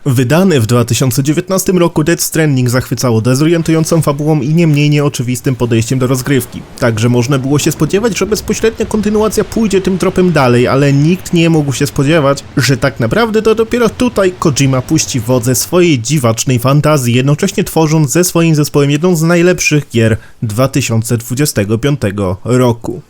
Wydany w 2019 roku Death Stranding zachwycało dezorientującą fabułą i nie mniej nieoczywistym podejściem do rozgrywki. Także można było się spodziewać, że bezpośrednia kontynuacja pójdzie tym tropem dalej, ale nikt nie mógł się spodziewać, że tak naprawdę to dopiero tutaj Kojima puści wodze swojej dziwacznej fantazji, jednocześnie tworząc ze swoim zespołem jedną z najlepszych gier 2025 roku.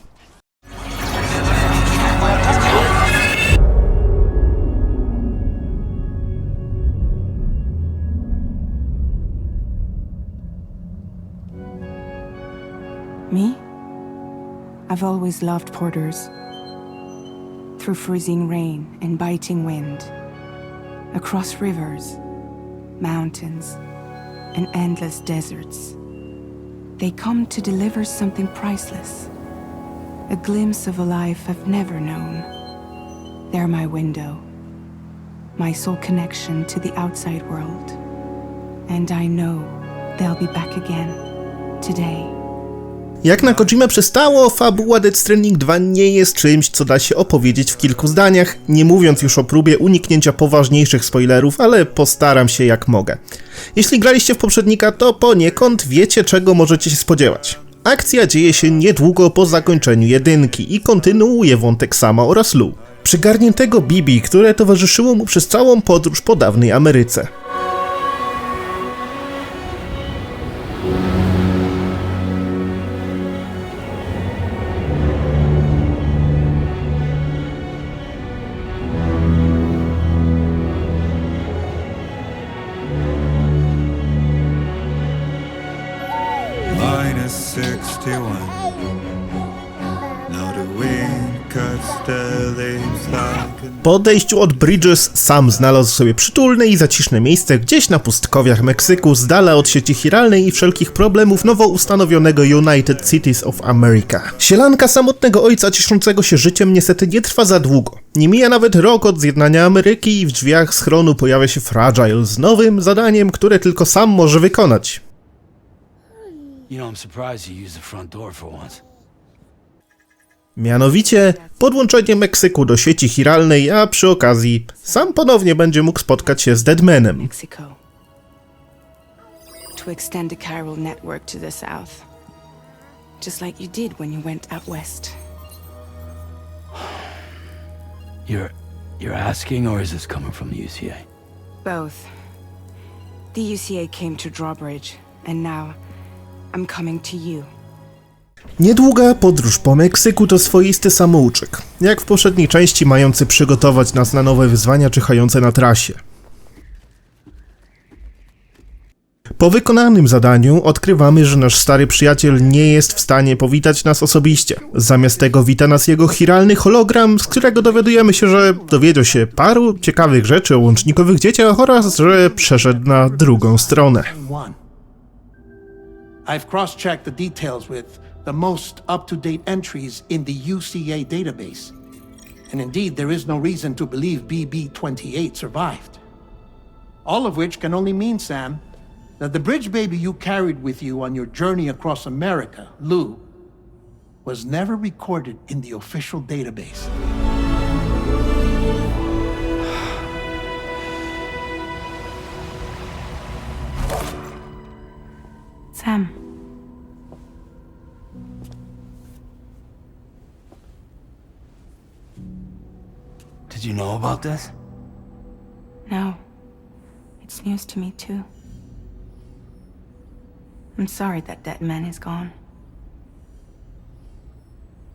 Me? I've always loved porters. Through freezing rain and biting wind, across rivers, mountains, and endless deserts, they come to deliver something priceless, a glimpse of a life I've never known. They're my window, my sole connection to the outside world, and I know they'll be back again, today. Jak na Kojimę przystało, fabuła Death Stranding 2 nie jest czymś, co da się opowiedzieć w kilku zdaniach, nie mówiąc już o próbie uniknięcia poważniejszych spoilerów, ale postaram się jak mogę. Jeśli graliście w poprzednika, to poniekąd wiecie, czego możecie się spodziewać. Akcja dzieje się niedługo po zakończeniu jedynki i kontynuuje wątek Sama oraz Lou, przygarniętego Bibi, które towarzyszyło mu przez całą podróż po dawnej Ameryce. Minus 61. Now the wind cuts the leaves like Po odejściu od Bridges Sam znalazł sobie przytulne i zaciszne miejsce gdzieś na pustkowiach Meksyku, z dala od sieci chiralnej i wszelkich problemów nowo ustanowionego United Cities of America. Sielanka samotnego ojca cieszącego się życiem niestety nie trwa za długo. Nie mija nawet rok od zjednania Ameryki i w drzwiach schronu pojawia się Fragile z nowym zadaniem, które tylko Sam może wykonać. You know, I'm surprised you used the front door for once. Mianowicie podłączenie Meksyku do sieci chiralnej, a przy okazji Sam ponownie będzie mógł spotkać się z Deadmanem. Mexico. To extend the chiral network to the south. Just like you did when you went out west. You're asking, or is this coming from the UCA? Both. The UCA came to Drawbridge, and now I'm coming to you. Niedługa podróż po Meksyku to swoisty samouczek, jak w poprzedniej części mający przygotować nas na nowe wyzwania czyhające na trasie. Po wykonanym zadaniu odkrywamy, że nasz stary przyjaciel nie jest w stanie powitać nas osobiście. Zamiast tego wita nas jego chiralny hologram, z którego dowiadujemy się, że dowiedział się paru ciekawych rzeczy o łącznikowych dzieciach oraz że przeszedł na drugą stronę. I've cross-checked the details with the most up-to-date entries in the UCA database. And indeed, there is no reason to believe BB-28 survived. All of which can only mean, Sam, that the bridge baby you carried with you on your journey across America, Lou, was never recorded in the official database. Sam. Did you know about this? No. It's news to me, too. I'm sorry that that man is gone.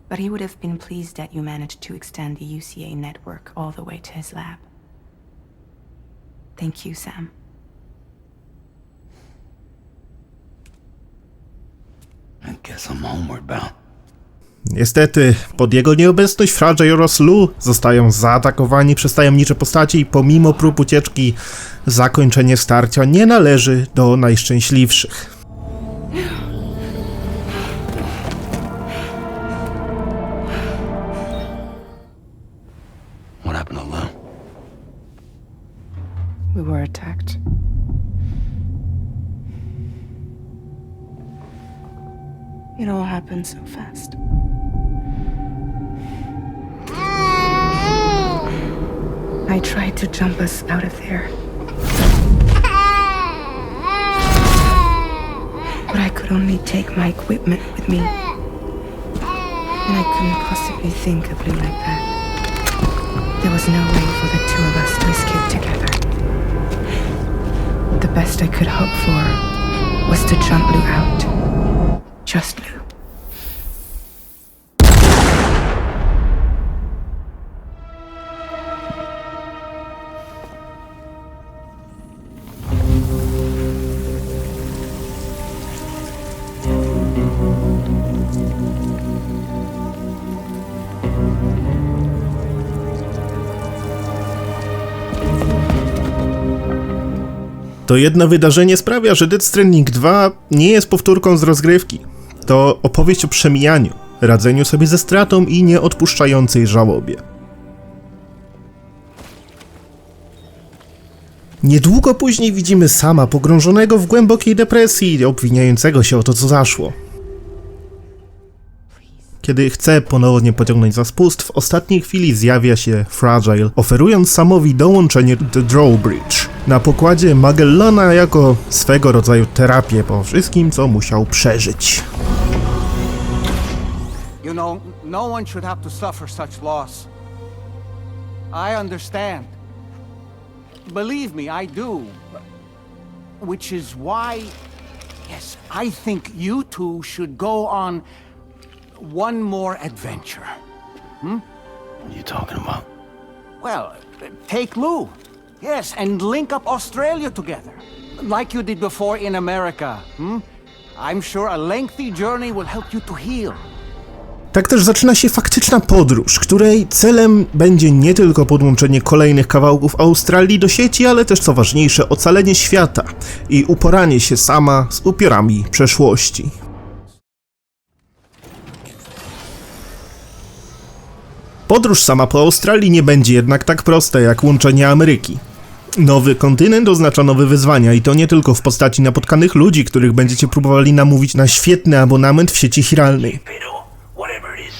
But he would have been pleased that you managed to extend the UCA network all the way to his lab. Thank you, Sam. I guess I'm homeward bound. Niestety, pod jego nieobecność Fragile oraz Lou zostają zaatakowani przez tajemnicze postaci i pomimo prób ucieczki, zakończenie starcia nie należy do najszczęśliwszych. What happened to Lou? We were attacked. It all happened so fast. I tried to jump us out of there. But I could only take my equipment with me. And I couldn't possibly think of Blue like that. There was no way for the two of us to escape together. The best I could hope for was to jump Blue out. Just Blue. To jedno wydarzenie sprawia, że Death Stranding 2 nie jest powtórką z rozgrywki. To opowieść o przemijaniu, radzeniu sobie ze stratą i nieodpuszczającej żałobie. Niedługo później widzimy Sama pogrążonego w głębokiej depresji, obwiniającego się o to, co zaszło. Kiedy chce ponownie pociągnąć za spust, w ostatniej chwili zjawia się Fragile, oferując Samowi dołączenie do Drawbridge. Na pokładzie Magellana jako swego rodzaju terapię po wszystkim, co musiał przeżyć. You know, no one should have to suffer such loss. I understand. Believe me, I do. Which is why, yes, I think you two should go on one more adventure. What are you talking about? Well, take Lou. Yes, and link up Australia together. Like you did before in America. I'm sure a lengthy journey will help you to heal. Tak też zaczyna się faktyczna podróż, której celem będzie nie tylko podłączenie kolejnych kawałków Australii do sieci, ale też, co ważniejsze, ocalenie świata i uporanie się Sama z upiorami przeszłości. Podróż Sama po Australii nie będzie jednak tak prosta jak łączenie Ameryki. Nowy kontynent oznacza nowe wyzwania i to nie tylko w postaci napotkanych ludzi, których będziecie próbowali namówić na świetny abonament w sieci chiralnej. Whatever it is.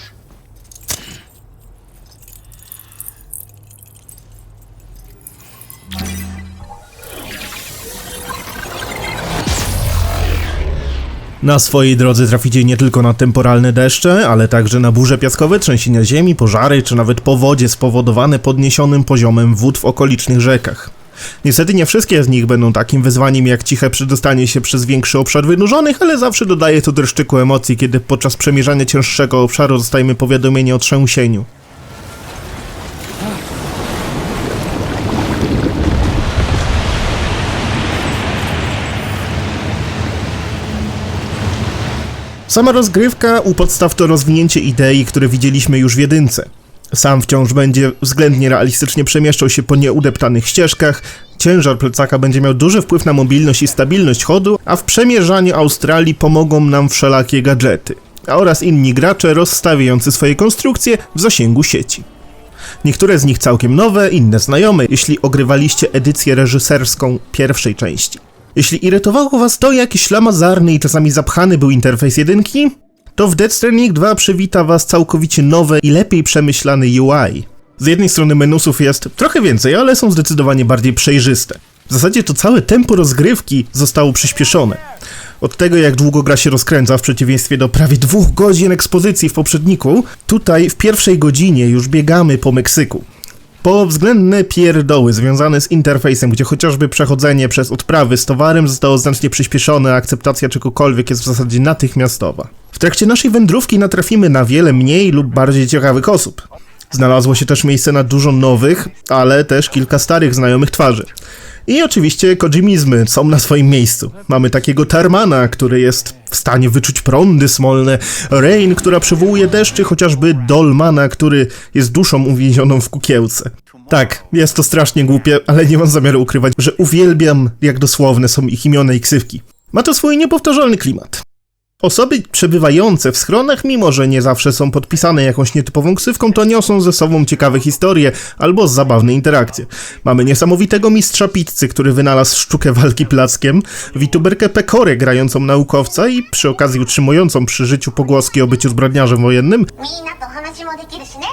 Na swojej drodze traficie nie tylko na temporalne deszcze, ale także na burze piaskowe, trzęsienia ziemi, pożary czy nawet powodzie spowodowane podniesionym poziomem wód w okolicznych rzekach. Niestety nie wszystkie z nich będą takim wyzwaniem jak ciche przedostanie się przez większy obszar wynurzonych, ale zawsze dodaje to dreszczyku emocji, kiedy podczas przemierzania cięższego obszaru dostajemy powiadomienie o trzęsieniu. Sama rozgrywka u podstaw to rozwinięcie idei, które widzieliśmy już w jedynce. Sam wciąż będzie względnie realistycznie przemieszczał się po nieudeptanych ścieżkach, ciężar plecaka będzie miał duży wpływ na mobilność i stabilność chodu, a w przemierzaniu Australii pomogą nam wszelakie gadżety, oraz inni gracze rozstawiający swoje konstrukcje w zasięgu sieci. Niektóre z nich całkiem nowe, inne znajome, jeśli ogrywaliście edycję reżyserską pierwszej części. Jeśli irytowało was to, jak ślamazarny i czasami zapchany był interfejs jedynki, to w Death Stranding 2 przywita was całkowicie nowe i lepiej przemyślany UI. Z jednej strony menusów jest trochę więcej, ale są zdecydowanie bardziej przejrzyste. W zasadzie to całe tempo rozgrywki zostało przyspieszone. Od tego, jak długo gra się rozkręca, w przeciwieństwie do prawie 2 godzin ekspozycji w poprzedniku, tutaj w pierwszej godzinie już biegamy po Meksyku. Po względne pierdoły związane z interfejsem, gdzie chociażby przechodzenie przez odprawy z towarem zostało znacznie przyspieszone, a akceptacja czegokolwiek jest w zasadzie natychmiastowa. W trakcie naszej wędrówki natrafimy na wiele mniej lub bardziej ciekawych osób. Znalazło się też miejsce na dużo nowych, ale też kilka starych znajomych twarzy. I oczywiście Kojimizmy są na swoim miejscu. Mamy takiego Tarmana, który jest w stanie wyczuć prądy smolne, Rain, która przywołuje deszczy, chociażby Dolmana, który jest duszą uwięzioną w kukiełce. Tak, jest to strasznie głupie, ale nie mam zamiaru ukrywać, że uwielbiam, jak dosłowne są ich imiona i ksywki. Ma to swój niepowtarzalny klimat. Osoby przebywające w schronach, mimo że nie zawsze są podpisane jakąś nietypową ksywką, to niosą ze sobą ciekawe historie albo zabawne interakcje. Mamy niesamowitego mistrza pizzy, który wynalazł sztukę walki plackiem, wituberkę Pekorę grającą naukowca i przy okazji utrzymującą przy życiu pogłoski o byciu zbrodniarzem wojennym, みんなと話もできるしね。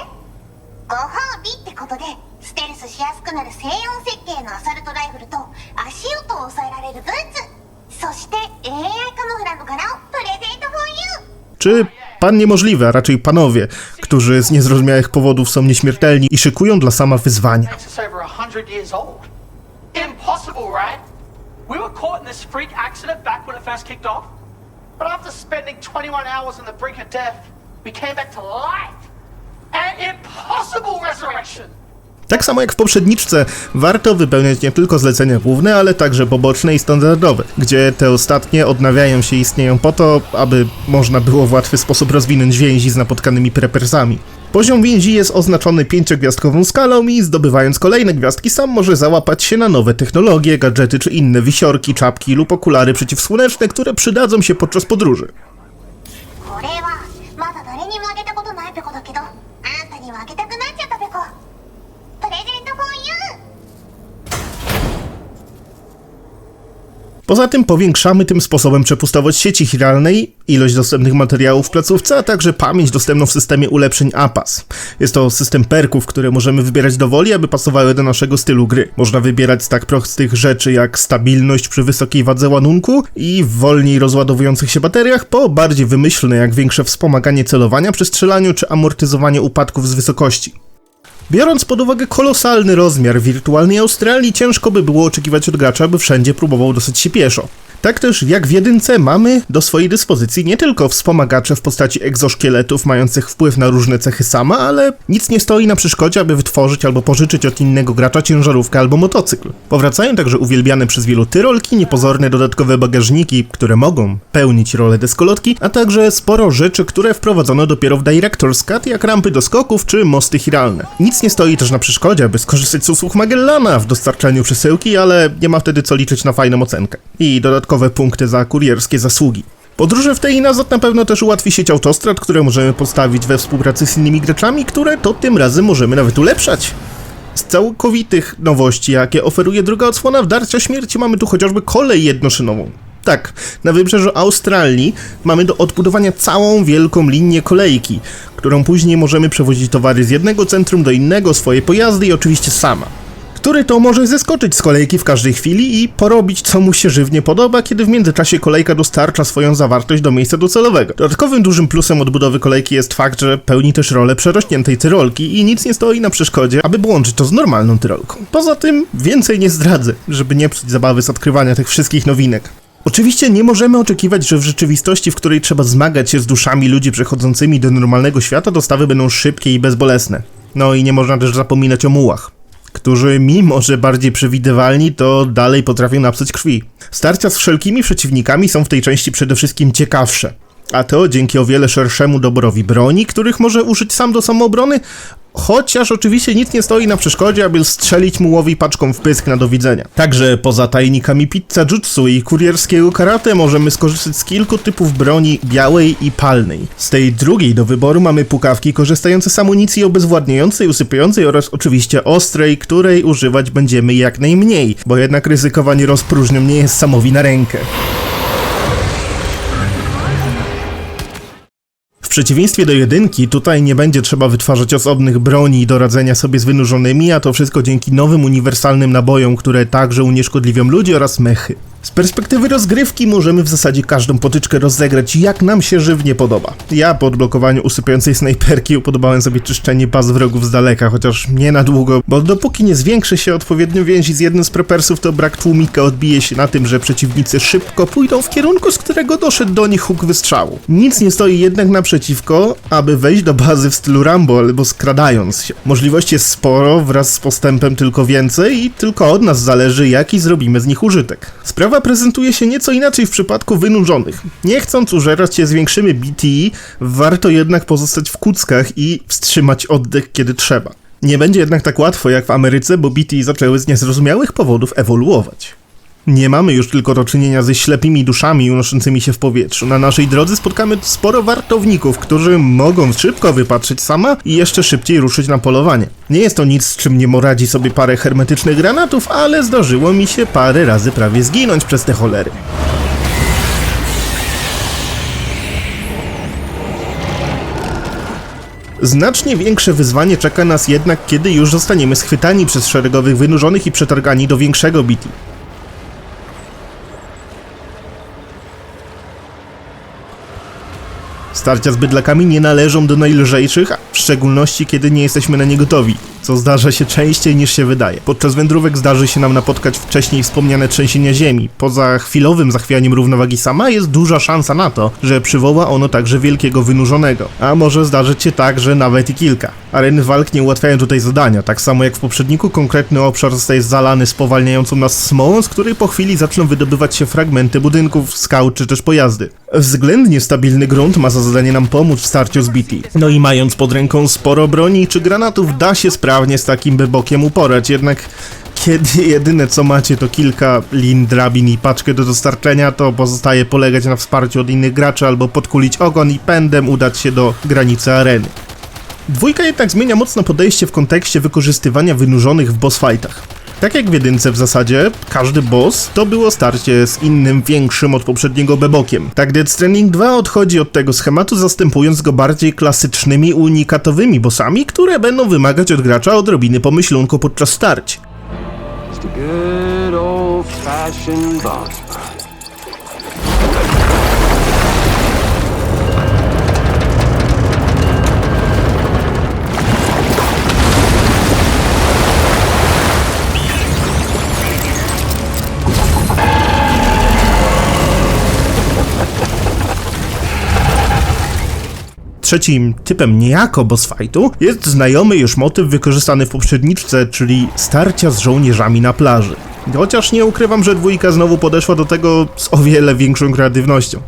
ご褒美ってってことでステルスしやすくなる静音設計のアサルトライフルと足音を抑えられるブーツ、そして AI カモフラの柄をプレゼント for you。 Czy pan niemożliwy, a raczej panowie, którzy z niezrozumiałych powodów są nieśmiertelni i szykują dla sama wyzwania. Makes us over 100 years old. Impossible, right? We were caught in this freak accident back when it first kicked off. But after spending 21 hours on the brink of death, we came back to life. An impossible resurrection! Tak samo jak w poprzedniczce, warto wypełniać nie tylko zlecenia główne, ale także poboczne i standardowe, gdzie te ostatnie odnawiają się i istnieją po to, aby można było w łatwy sposób rozwinąć więzi z napotkanymi prepersami. Poziom więzi jest oznaczony 5-gwiazdkową skalą i zdobywając kolejne gwiazdki sam może załapać się na nowe technologie, gadżety czy inne wisiorki, czapki lub okulary przeciwsłoneczne, które przydadzą się podczas podróży. これはまだ誰にもあげたことないペコだけど、あんたにはあげたくなっちゃったペコ。プレゼント for you。 Poza tym powiększamy tym sposobem przepustowość sieci chiralnej, ilość dostępnych materiałów w placówce, a także pamięć dostępną w systemie ulepszeń APAS. Jest to system perków, które możemy wybierać dowoli, aby pasowały do naszego stylu gry. Można wybierać z tak prostych rzeczy jak stabilność przy wysokiej wadze ładunku i wolniej rozładowujących się bateriach, po bardziej wymyślne jak większe wspomaganie celowania przy strzelaniu czy amortyzowanie upadków z wysokości. Biorąc pod uwagę kolosalny rozmiar wirtualnej Australii, ciężko by było oczekiwać od gracza, by wszędzie próbował dostać się pieszo. Tak też jak w jedynce mamy do swojej dyspozycji nie tylko wspomagacze w postaci egzoszkieletów mających wpływ na różne cechy sama, ale nic nie stoi na przeszkodzie, aby wytworzyć albo pożyczyć od innego gracza ciężarówkę albo motocykl. Powracają także uwielbiane przez wielu tyrolki, niepozorne dodatkowe bagażniki, które mogą pełnić rolę deskolotki, a także sporo rzeczy, które wprowadzono dopiero w Director's Cut, jak rampy do skoków czy mosty chiralne. Nic nie stoi też na przeszkodzie, aby skorzystać z usług Magellana w dostarczaniu przesyłki, ale nie ma wtedy co liczyć na fajną ocenkę. I dodatkowe punkty za kurierskie zasługi. Podróże w tej Nazad na pewno też ułatwi sieć autostrad, które możemy postawić we współpracy z innymi graczami, które to tym razem możemy nawet ulepszać. Z całkowitych nowości, jakie oferuje druga odsłona Wdarcia Śmierci, mamy tu chociażby kolej jednoszynową. Tak, na wybrzeżu Australii mamy do odbudowania całą wielką linię kolejki, którą później możemy przewozić towary z jednego centrum do innego, swoje pojazdy i oczywiście sama. Który to może zeskoczyć z kolejki w każdej chwili i porobić co mu się żywnie podoba, kiedy w międzyczasie kolejka dostarcza swoją zawartość do miejsca docelowego. Dodatkowym dużym plusem odbudowy kolejki jest fakt, że pełni też rolę przerośniętej tyrolki i nic nie stoi na przeszkodzie, aby połączyć to z normalną tyrolką. Poza tym więcej nie zdradzę, żeby nie psuć zabawy z odkrywania tych wszystkich nowinek. Oczywiście nie możemy oczekiwać, że w rzeczywistości, w której trzeba zmagać się z duszami ludzi przechodzącymi do normalnego świata, dostawy będą szybkie i bezbolesne. No i nie można też zapominać o mułach, którzy mimo, że bardziej przewidywalni, to dalej potrafią napsuć krwi. Starcia z wszelkimi przeciwnikami są w tej części przede wszystkim ciekawsze. A to dzięki o wiele szerszemu doborowi broni, których może użyć sam do samoobrony, chociaż oczywiście nic nie stoi na przeszkodzie, aby strzelić mułowi paczką w pysk na do widzenia. Także poza tajnikami pizza jutsu i kurierskiego karate możemy skorzystać z kilku typów broni białej i palnej. Z tej drugiej do wyboru mamy pukawki korzystające z amunicji obezwładniającej, usypiającej oraz oczywiście ostrej, której używać będziemy jak najmniej, bo jednak ryzykowanie rozpróżnią nie jest samowi na rękę. W przeciwieństwie do jedynki, tutaj nie będzie trzeba wytwarzać osobnych broni do radzenia sobie z wynurzonymi, a to wszystko dzięki nowym uniwersalnym nabojom, które także unieszkodliwią ludzi oraz mechy. Z perspektywy rozgrywki możemy w zasadzie każdą potyczkę rozegrać jak nam się żywnie podoba. Ja po odblokowaniu usypiającej snajperki upodobałem sobie czyszczenie baz wrogów z daleka, chociaż nie na długo, bo dopóki nie zwiększy się odpowiednio więzi z jednym z prepersów, to brak tłumika odbije się na tym, że przeciwnicy szybko pójdą w kierunku, z którego doszedł do nich huk wystrzału. Nic nie stoi jednak naprzeciwko, aby wejść do bazy w stylu Rambo albo skradając się. Możliwości jest sporo, wraz z postępem tylko więcej i tylko od nas zależy, jaki zrobimy z nich użytek. Sprawa prezentuje się nieco inaczej w przypadku wynurzonych. Nie chcąc użerać się z większymi BTE, warto jednak pozostać w kuckach i wstrzymać oddech, kiedy trzeba. Nie będzie jednak tak łatwo jak w Ameryce, bo BTE zaczęły z niezrozumiałych powodów ewoluować. Nie mamy już tylko do czynienia ze ślepymi duszami unoszącymi się w powietrzu. Na naszej drodze spotkamy sporo wartowników, którzy mogą szybko wypatrzeć sama i jeszcze szybciej ruszyć na polowanie. Nie jest to nic, z czym nie poradzi sobie parę hermetycznych granatów, ale zdarzyło mi się parę razy prawie zginąć przez te cholery. Znacznie większe wyzwanie czeka nas jednak, kiedy już zostaniemy schwytani przez szeregowych wynurzonych i przetargani do większego BT. Starcia z bydlakami nie należą do najlżejszych, a w szczególności kiedy nie jesteśmy na nie gotowi, co zdarza się częściej niż się wydaje. Podczas wędrówek zdarzy się nam napotkać wcześniej wspomniane trzęsienia ziemi. Poza chwilowym zachwianiem równowagi sama jest duża szansa na to, że przywoła ono także wielkiego wynurzonego. A może zdarzyć się tak, że nawet i kilka. Areny walk nie ułatwiają tutaj zadania, tak samo jak w poprzedniku konkretny obszar zostaje zalany spowalniającą nas smołą, z której po chwili zaczną wydobywać się fragmenty budynków, skał czy też pojazdy. Względnie stabilny grunt ma za zadanie nam pomóc w starciu z BT. No i mając pod ręką sporo broni czy granatów, da się sprawnie z takim bebokiem uporać, jednak kiedy jedyne co macie to kilka lin, drabin i paczkę do dostarczenia, to pozostaje polegać na wsparciu od innych graczy albo podkulić ogon i pędem udać się do granicy areny. Dwójka jednak zmienia mocno podejście w kontekście wykorzystywania wynurzonych w boss fightach. Tak jak w jedynce w zasadzie, każdy boss to było starcie z innym, większym od poprzedniego bebokiem. Tak Death Stranding 2 odchodzi od tego schematu, zastępując go bardziej klasycznymi, unikatowymi bossami, które będą wymagać od gracza odrobiny pomyślunku podczas starć. Just a good old-fashioned boss fight. Trzecim typem niejako boss fightu jest znajomy już motyw wykorzystany w poprzedniczce, czyli starcia z żołnierzami na plaży. Chociaż nie ukrywam, że dwójka znowu podeszła do tego z o wiele większą kreatywnością.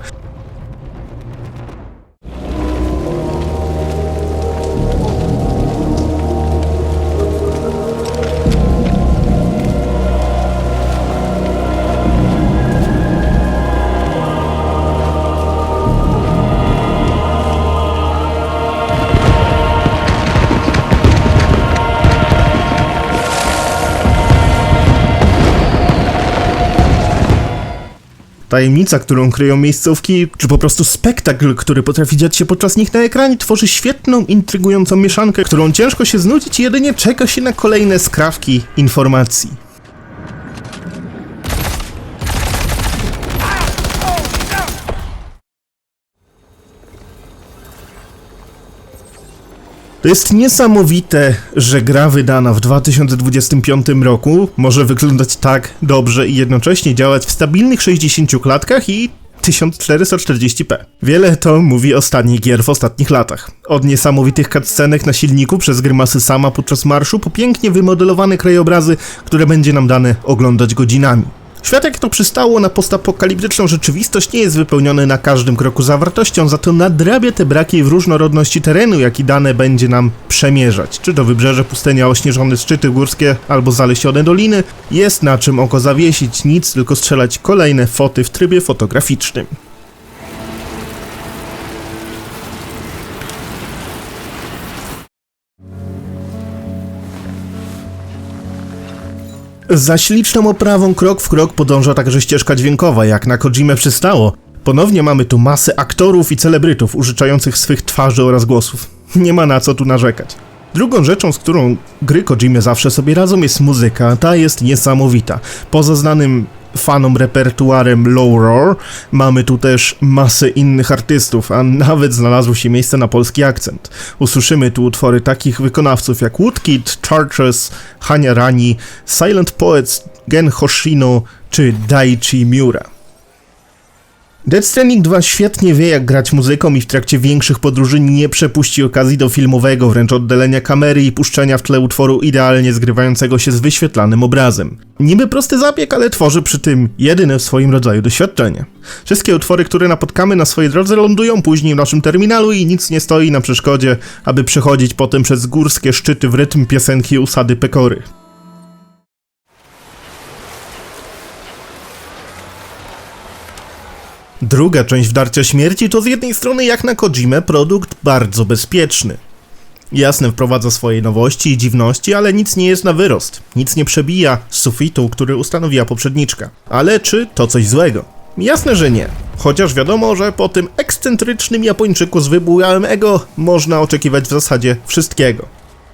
Tajemnica, którą kryją miejscówki, czy po prostu spektakl, który potrafi dziać się podczas nich na ekranie, tworzy świetną, intrygującą mieszankę, którą ciężko się znudzić i jedynie czeka się na kolejne skrawki informacji. To jest niesamowite, że gra wydana w 2025 roku może wyglądać tak dobrze i jednocześnie działać w stabilnych 60 klatkach i 1440p. Wiele to mówi o stanie gier w ostatnich latach. Od niesamowitych cutscenek na silniku przez grymasy sama podczas marszu po pięknie wymodelowane krajobrazy, które będzie nam dane oglądać godzinami. Świat, jak to przystało na postapokaliptyczną rzeczywistość, nie jest wypełniony na każdym kroku zawartością, za to nadrabia te braki w różnorodności terenu, jaki dane będzie nam przemierzać. Czy to wybrzeże, pustynia, ośnieżone szczyty górskie albo zalesione doliny, jest na czym oko zawiesić, nic tylko strzelać kolejne foty w trybie fotograficznym. Za śliczną oprawą krok w krok podąża także ścieżka dźwiękowa, jak na Kojimę przystało. Ponownie mamy tu masę aktorów i celebrytów użyczających swych twarzy oraz głosów. Nie ma na co tu narzekać. Drugą rzeczą, z którą gry Kojimy zawsze sobie radzą, jest muzyka. Ta jest niesamowita. Poza znanym fanom repertuarem Low Roar, mamy tu też masę innych artystów, a nawet znalazło się miejsce na polski akcent. Usłyszymy tu utwory takich wykonawców jak Woodkid, Chartres, Hania Rani, Silent Poets, Gen Hoshino czy Daichi Miura. Death Stranding 2 świetnie wie, jak grać muzyką i w trakcie większych podróży nie przepuści okazji do filmowego wręcz oddalenia kamery i puszczenia w tle utworu idealnie zgrywającego się z wyświetlanym obrazem. Niby prosty zabieg, ale tworzy przy tym jedyne w swoim rodzaju doświadczenie. Wszystkie utwory, które napotkamy na swojej drodze, lądują później w naszym terminalu i nic nie stoi na przeszkodzie, aby przechodzić potem przez górskie szczyty w rytm piosenki Usady Pekory. Druga część Wdarcia Śmierci to z jednej strony jak na Kojimę produkt bardzo bezpieczny. Jasne, wprowadza swoje nowości i dziwności, ale nic nie jest na wyrost. Nic nie przebija sufitu, który ustanowiła poprzedniczka. Ale czy to coś złego? Jasne, że nie. Chociaż wiadomo, że po tym ekscentrycznym Japończyku z wybujałym ego można oczekiwać w zasadzie wszystkiego.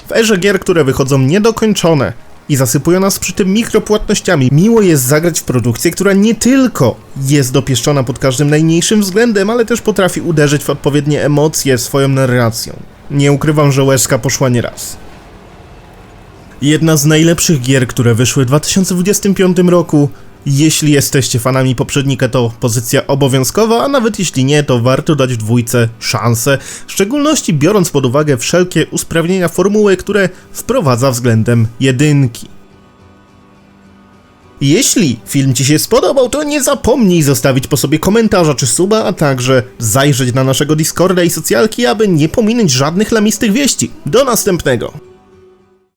W erze gier, które wychodzą niedokończone i zasypują nas przy tym mikropłatnościami, miło jest zagrać w produkcję, która nie tylko jest dopieszczona pod każdym najmniejszym względem, ale też potrafi uderzyć w odpowiednie emocje swoją narracją. Nie ukrywam, że łezka poszła nieraz. Jedna z najlepszych gier, które wyszły w 2025 roku. Jeśli jesteście fanami poprzednika, to pozycja obowiązkowa, a nawet jeśli nie, to warto dać dwójce szansę, w szczególności biorąc pod uwagę wszelkie usprawnienia formuły, które wprowadza względem jedynki. Jeśli film Ci się spodobał, to nie zapomnij zostawić po sobie komentarza czy suba, a także zajrzeć na naszego Discorda i socjalki, aby nie pominąć żadnych lamistych wieści. Do następnego!